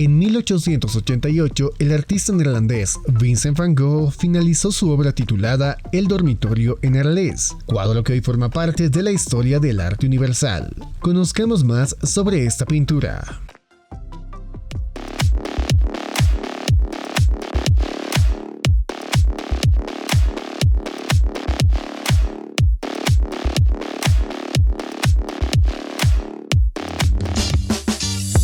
En 1888, el artista neerlandés Vincent van Gogh finalizó su obra titulada El dormitorio en Arles, cuadro que hoy forma parte de la historia del arte universal. Conozcamos más sobre esta pintura.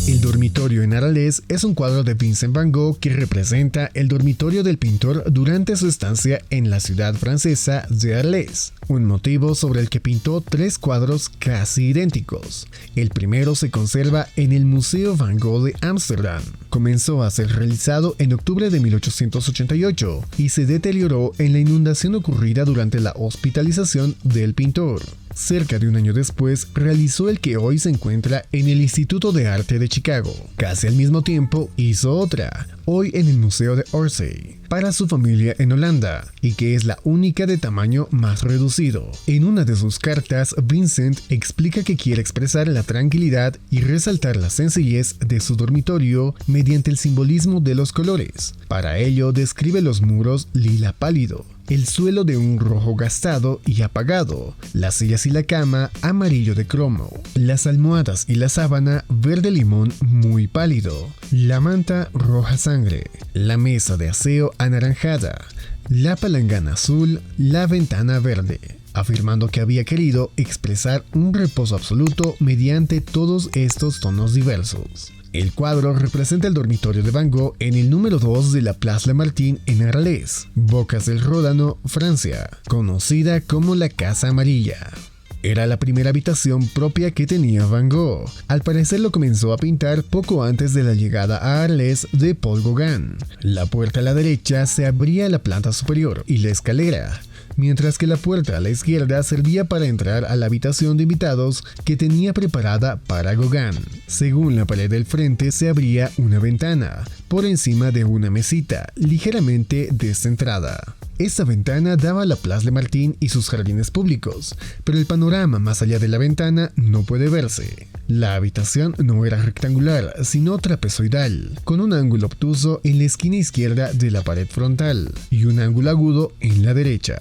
El dormitorio en Arles es un cuadro de Vincent van Gogh que representa el dormitorio del pintor durante su estancia en la ciudad francesa de Arles, un motivo sobre el que pintó 3 cuadros casi idénticos. El primero se conserva en el Museo Van Gogh de Ámsterdam. Comenzó a ser realizado en octubre de 1888 y se deterioró en la inundación ocurrida durante la hospitalización del pintor. Cerca de un año después, realizó el que hoy se encuentra en el Instituto de Arte de Chicago. Casi al mismo tiempo, hizo otra, hoy en el Museo de Orsay, para su familia en Holanda, y que es la única de tamaño más reducido. En una de sus cartas, Vincent explica que quiere expresar la tranquilidad y resaltar la sencillez de su dormitorio mediante el simbolismo de los colores. Para ello, describe los muros lila pálido, el suelo de un rojo gastado y apagado, las sillas y la cama amarillo de cromo, las almohadas y la sábana verde limón muy pálido, la manta roja sangre, la mesa de aseo anaranjada, la palangana azul, la ventana verde, afirmando que había querido expresar un reposo absoluto mediante todos estos tonos diversos. El cuadro representa el dormitorio de Van Gogh en el número 2 de la Place Lamartine en Arles, Bocas del Ródano, Francia, conocida como la Casa Amarilla. Era la primera habitación propia que tenía Van Gogh. Al parecer lo comenzó a pintar poco antes de la llegada a Arles de Paul Gauguin. La puerta a la derecha se abría a la planta superior y la escalera, mientras que la puerta a la izquierda servía para entrar a la habitación de invitados que tenía preparada para Gauguin. Según la pared del frente se abría una ventana, por encima de una mesita, ligeramente descentrada. Esta ventana daba a la Place Lamartine y sus jardines públicos, pero el panorama más allá de la ventana no puede verse. La habitación no era rectangular, sino trapezoidal, con un ángulo obtuso en la esquina izquierda de la pared frontal y un ángulo agudo en la derecha.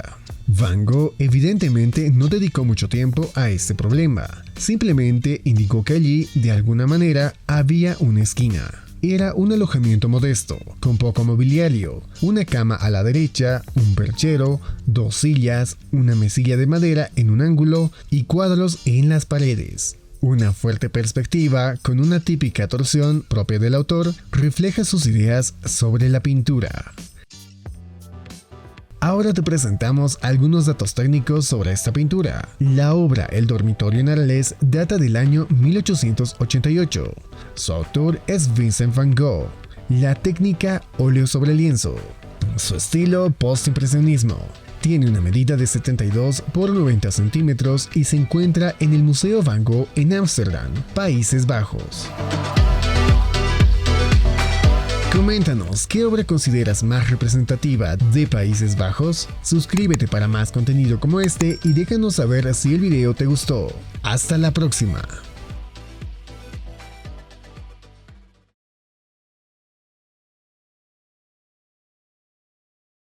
Van Gogh evidentemente no dedicó mucho tiempo a este problema, simplemente indicó que allí, de alguna manera, había una esquina. Era un alojamiento modesto, con poco mobiliario, una cama a la derecha, un perchero, 2 sillas, una mesilla de madera en un ángulo y cuadros en las paredes. Una fuerte perspectiva, con una típica torsión propia del autor, refleja sus ideas sobre la pintura. Ahora te presentamos algunos datos técnicos sobre esta pintura. La obra El dormitorio en Arles data del año 1888. Su autor es Vincent van Gogh. La técnica óleo sobre lienzo. Su estilo postimpresionismo. Tiene una medida de 72 por 90 centímetros y se encuentra en el Museo Van Gogh en Ámsterdam, Países Bajos. Coméntanos, ¿qué obra consideras más representativa de Países Bajos? Suscríbete para más contenido como este y déjanos saber si el video te gustó. Hasta la próxima.